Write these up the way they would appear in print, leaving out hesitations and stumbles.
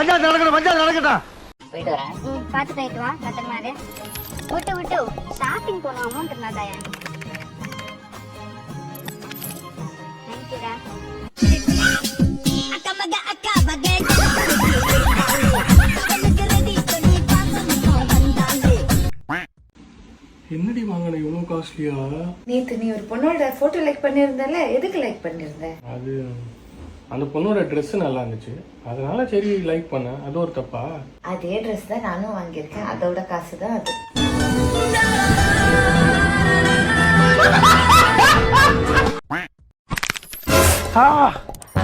பஞ்சாயத்து நடக்கணும், பஞ்சாயத்து நடக்கட்டும். போயிட்டு வரேன். பார்த்து போயிட்டு வா, பத்திரமா இரு. விட்டு ஷாப்பிங் போகணும், அமௌண்ட் இருந்தாதாயா? தேங்க்யூடா. என்னடி வாங்கின இவ்வளவு காஸ்ட்லியா? நேத்து நீ ஒரு பொண்ணோட போட்டோ லைக் பண்ணிருந்தல, எதுக்கு லைக் பண்ணிருந்த? அது அந்த பொண்ணோட ட்ரெஸ் நல்லா இருந்துச்சு, அதனால சரி லைக் பண்ணேன். அது ஒரு தப்பா? அதே ட்ரெஸ் தான் நானும் வாங்கியிருக்கேன், அதோட காசு தான் அது.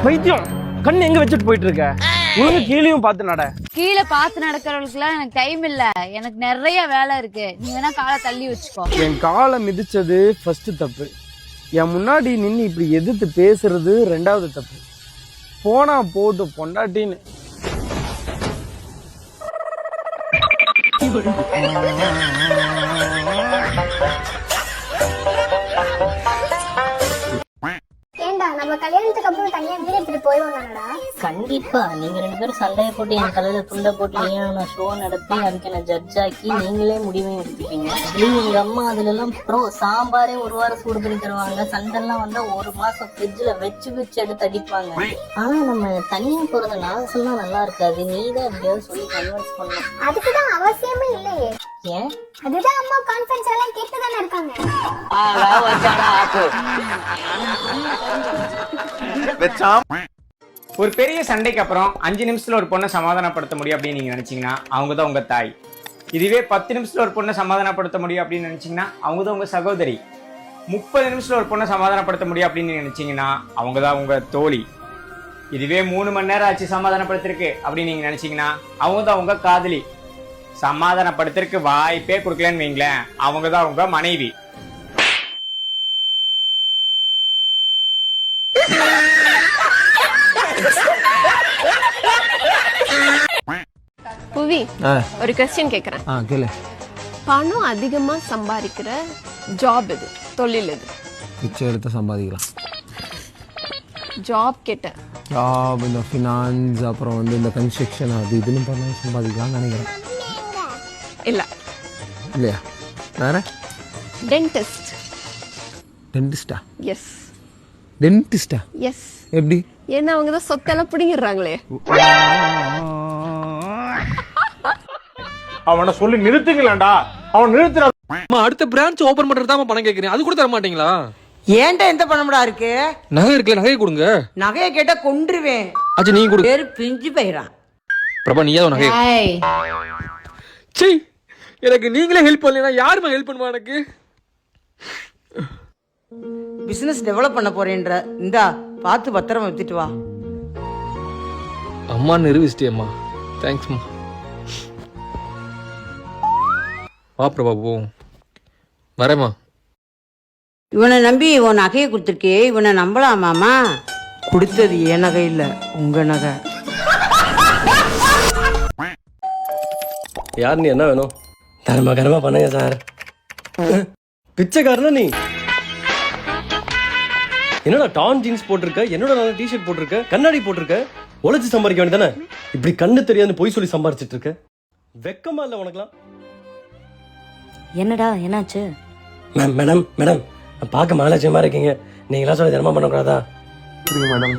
வைத்தியம் கண்ணு எங்க வச்சுட்டு போயிட்டு இருக்க? உனக்கு கீழேயும் பார்த்து நட. கீழே பார்த்து நடக்கிறவங்களுக்குலாம் எனக்கு டைம் இல்ல, எனக்கு நிறைய வேலை இருக்கு. நீ வேணா காலை தள்ளி வச்சுக்கோ. என் காலை மிதிச்சது ஃபர்ஸ்ட் தப்பு. என் முன்னாடி நின்று இப்படி எதிர்த்து பேசுறது ரெண்டாவது தப்பு. போனா போட்டு பொண்டாட்டின்னு. ஏண்டா நம்ம கல்யாணத்துக்கு அப்புறம் தனியா வீடு எடுத்துட்டு போயிடுவாங்கடா? கண்டிப்பா. நீங்க 2 பேரும் சண்டையை போட்டு என் தலையில துண்டை போட்டு ஏன் ஷோ நடத்தி அதுக்கு என்ன ஜட்ஜ் ஆக்கி நீங்களே முடிவையும் எடுத்துப்பீங்க. அதுலயும் எங்க அம்மா அதுல எல்லாம் ப்ரோ சாம்பாரே 1 வாரம் சூடு பண்ணி தருவாங்க. சண்டெல்லாம் வந்தா 1 மாசம் ஃப்ரிட்ஜ்ல வச்சு எடுத்து அடிப்பாங்க. ஆனா நம்ம தனியா போறது நான் சொன்னா நல்லா இருக்காது. நீதான் எப்படியாவது சொல்லி கன்வென்ஸ் பண்ணணும். அதுக்குதான் அவசியமே இல்லையே. ஏன்? அதுதான் அம்மா கான்ஃபரன்ஸ் எல்லாம் கேட்டுதானே இருக்காங்க. ஒரு பெரிய சண்டைக்கு அப்புறம் 5 நிமிஷத்துல ஒரு பொண்ணை சமாதானப்படுத்த முடியும் அப்படின்னு நீங்க நினைச்சீங்கன்னா அவங்க தான் உங்க தாய். இதுவே 10 நிமிஷத்துல ஒரு பொண்ணை சமாதானப்படுத்த முடியும் அப்படின்னு நினைச்சீங்கன்னா அவங்க தான் உங்க சகோதரி. 30 நிமிஷத்துல ஒரு பொண்ணை சமாதானப்படுத்த முடியும் அப்படின்னு நீங்க நினைச்சீங்கன்னா அவங்க தான் உங்க தோழி. இதுவே 3 மணி நேரம் ஆச்சு சமாதானப்படுத்திருக்கு அப்படின்னு நீங்க நினைச்சீங்கன்னா அவங்க தான் உங்க காதலி. சமாதானப்படுத்திற்கு வாய்ப்பே கொடுக்கலன்னு வைங்களேன், அவங்க தான் உங்க மனைவி. புவி, ஒரு क्वेश्चन கேக்குறேன். கேளு. பணம் அதிகமா சம்பாதிக்கிற ஜாப் எது? தொழில் எது? பிச்சை எடுத்து சம்பாதிக்கலாம். ஜாப் கேட்ட. ஜாப் இந்த ஃபினான்ஸ் அப்புறம் இந்த கன்ஸ்ட்ரக்ஷன் அது இதுன்னு பண்ண சம்பாதிக்கலாம்னு நினைக்கிறேன். இல்ல. இல்லையா? வேற? டென்டிஸ்ட். டென்டிஸ்டா? எஸ். டென்டிஸ்டா? எஸ். எப்படி? ஏன்னா அவங்க தான் சொத்தெல்லாம் பிடிங்கிடுறாங்களே. அவனை சொல்லி நிறுத்துங்களேன்டா. அவன் நிறுத்துற. அடுத்த பிரான்ச் ஓபன் பண்றது தான் பணம் கேக்குறேன், அது கூட தர மாட்டீங்களா? ஏன்டா எந்த பணம்டா இருக்கு? நகை இருக்குல்ல, நகையை கொடுங்க. நகையை கேட்டா கொன்றுவேன். அச்சா நீங்க கொடு. பேரு பிஞ்சு போயிடான். பிரபா நீ ஏதோ நகை. சீ, எனக்கு நீங்களே ஹெல்ப் பண்ணலனா யாருமா ஹெல்ப் பண்ணுவா எனக்கு? பிசினஸ் டெவலப் பண்ண போறேன்ற, இந்தா பார்த்து பத்திரமா வித்துட்டு வா. அம்மா நிரூபிச்சிட்டியம்மா, தேங்க்ஸ்மா. வா பிரபா போ. வரேம்மா. இவனை நம்பி உன் நகையை கொடுத்துருக்கே, இவனை நம்பலாமாமா? கொடுத்தது என் நகை இல்ல, உங்க நகை. யார் நீ? என்ன வேணும்? தரமா கரமா பண்ணுங்க சார். பிச்சைக்காரனா நீ? என்னடா டான் ஜீன்ஸ் போட்டிருக்க, என்னோட நல்ல டிஷர்ட் போட்டிருக்க, கண்ணாடி போட்டிருக்க, உழைச்சு சம்பாதிக்க வேண்டியதானே? இப்படி கண்ணு தெரியாது பொய் சொல்லி சம்பாரிச்சிட்டு இருக்க. வெக்கமா இல்ல உனக்குலாம்? என்னடா என்னாச்சு? மேடம் மேடம் பார்க்க மகாலட்சுமியா இருக்கீங்க, நீங்களா சொல்லி தினமா பண்ணக்கூடாதா? மேடம்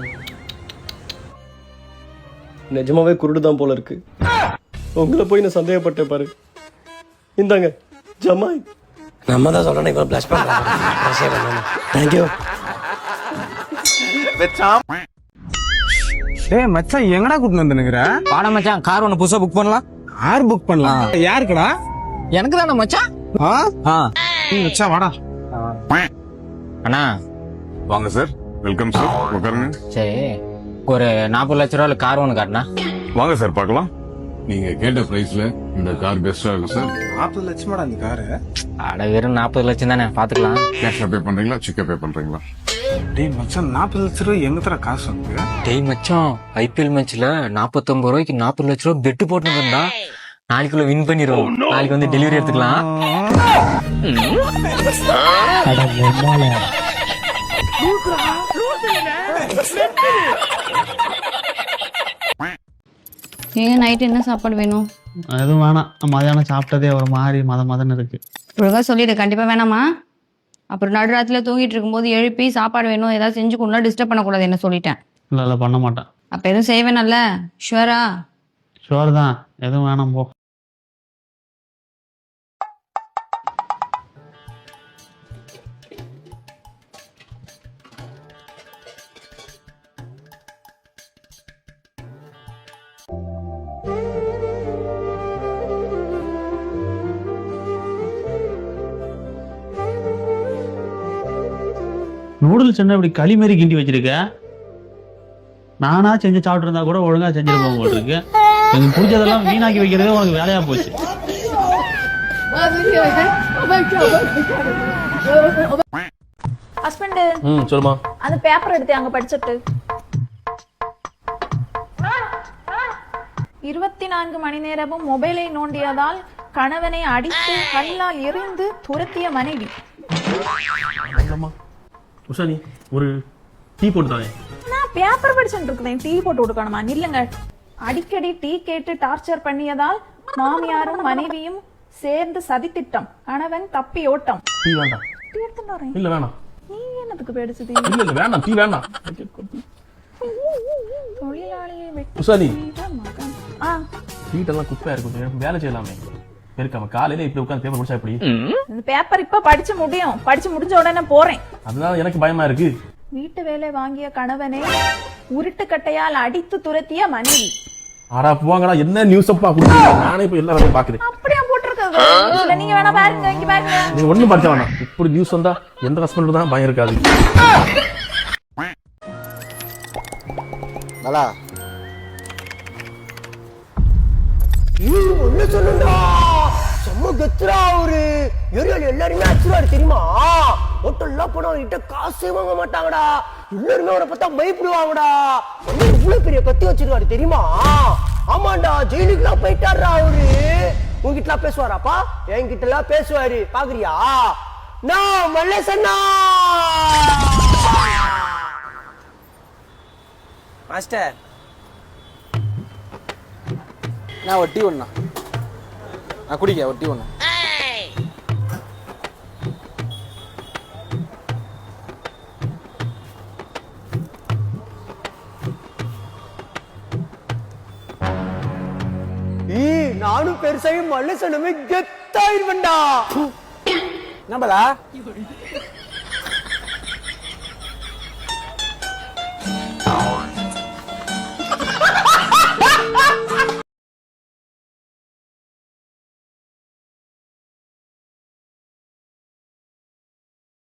நிஜமாவே குருடுதான் போல இருக்கு. உங்களை போய் நான் சந்தேகப்பட்டேன் பாரு. இந்தாங்க ஜமாய். நம்ம தான் சொல்றேன் இப்போ பிளஸ் பண்றேன். தேங்க்யூ. டேய் மச்சான், எங்கடா கூட்டிட்டு வந்துனுங்கற? வாடா மச்சான், கார் ஒன்னு புதுசா புக் பண்ணலாம். கார் புக் பண்ணலாம்? யாருக்குடா? எனக்கு தானே மச்சான். மச்சான் வாடா. அண்ணா வாங்க சார். வெல்கம் சார், உட்காருங்க. சரி, ஒரு 40 லட்ச ரூபாய்ல கார் ஒன்று காட்டினா வாங்க சார் பார்க்கலாம். நீங்க கேட்ட பிரைஸ்ல இந்த கார் பெஸ்டா இருக்கும் சார். 40 லட்சமாடா இந்த காரு? அட வெறும் 40 லட்சம் தானே, பாத்துக்கலாம். கேஷா பே பண்றீங்களா, செக்கா பே பண்றீங்களா? டேய் மச்சான், 40 லட்ச ரூபாய் எங்க தர காசு வந்து? டேய் மச்சான், ஐபிஎல் மேட்ச்ல 49 ரூபாய்க்கு 40 லட்ச ரூபாய் பெட்டு போட்டுருந்தா நாளைக்குள்ள வின் பண்ணிடுவோம். நாளைக்கு வந்து டெலிவரி எடுத்துக்கலாம். ஏன் நைட்டு என்ன சாப்பாடு வேணும்? எதுவும் வேணாம். மதியானம் சாப்பிட்டதே ஒரு மாதிரி மதன்னு இருக்கு. ஒழுங்கா சொல்லிடு, கண்டிப்பா வேணாமா? அப்புறம் நடுராத்திரில தூங்கிட்டு இருக்கும்போது எழுப்பி சாப்பாடு வேணும் ஏதாவது செஞ்சு கொடுனா டிஸ்டர்ப் பண்ணக்கூடாது, என்ன சொல்லிட்டேன். இல்லை பண்ண மாட்டேன். அப்ப எதுவும் செய்வேனல்ல? ஷுவரா? ஷுவர் தான், எதுவும் வேணாம் போ. நூடுல்ஸ் என்ன இப்படி களி மாரி கிண்டி வச்சிருக்க? நானா செஞ்சு சாப்பிட்டு இருந்தா கூட ஒழுங்கா செஞ்சிருப்போம் உங்களுக்கு. எனக்கு பிடிச்சதெல்லாம் வீணாக்கி வைக்கிறதே உனக்கு வேலையா போச்சு. ஹஸ்பண்ட் சொல்லுமா. அந்த பேப்பர் எடுத்து அங்க படிச்சுட்டு 24 மணி நேரமும் மொபைலை நோண்டியதால் கணவனை அடித்து கல்லால் எறிந்து துரத்திய மனைவி. உஷானி ஒரு டீ போட்டு தாங்க. நான் பேப்பர் படிச்சுட்டு இருக்கேன், டீ போட்டு கொடுக்கணுமா? நில்லுங்க. அடிக்கடி டீ கேட்டு டார்ச்சர் பண்ணியதால் மாமியாரும் மனைவியும் சேர்ந்து சதித்திட்டம், கணவன் தப்பி ஓட்டம். டீ வேண்டாம். டீ எடுத்துட்டு வரேன். இல்ல வேணாம். நீ என்னத்துக்கு பேடிச்சது? இல்ல வேணாம், டீ வேணாம். தொழிலாளியை உஷானி மகன். வீட்டெல்லாம் குப்பையா இருக்கும், வேலை செய்யலாமே. இருக்காம காலையில இப்படி உட்காந்து பேப்பர் முடிச்சா எப்படி? இந்த பேப்பர் இப்ப படிச்சு முடியும், படிச்சு முடிஞ்ச உடனே போறேன். அதனால எனக்கு பயமா இருக்கு. வீட்டு வேலை வாங்கிய கணவனை உருட்டு கட்டையால் அடித்து துரத்திய மனைவி. ஆடா போவாங்கடா, என்ன நியூஸ் அப்பா கொடுத்தீங்க? நானே இப்ப எல்லா வேலையும் பாக்குறேன். அப்படியே போட்டுருக்காங்க. இதுல நீங்க வேணா பாருங்க, இங்க பாருங்க. நீங்க ஒண்ணும் படிச்ச வேணாம். இப்படி நியூஸ் வந்தா எந்த ஹஸ்பண்ட் தான் பயம் இருக்காது. நல்லா ஒண்ணு சொல்லுடா, செம்ம கத்துறா. ஒரு ஏரியால எல்லாருமே அச்சுறாரு தெரியுமா? ஹோட்டல்லாம் போனா அவர்கிட்ட காசே வாங்க மாட்டாங்கடா. எல்லாருமே அவரை பார்த்தா பயப்படுவாங்கடா. இவ்வளவு பெரிய கத்தி வச்சிருக்காரு தெரியுமா? ஆமாண்டா, ஜெயிலுக்குலாம் போயிட்டாருடா அவரு. உங்ககிட்ட எல்லாம் பேசுவாராப்பா? என்கிட்ட எல்லாம் பேசுவாரு, பாக்குறியா? நான் மல்லேசன்னா மாஸ்டர். நான் ஒரு டீ ஒண்ணா நான் குடிக்க ஒரு டீ ஒண்ணு. நானும் பெருசாகி மல்லேசனமே கெத்தாயிருவேன்டா. நம்பலா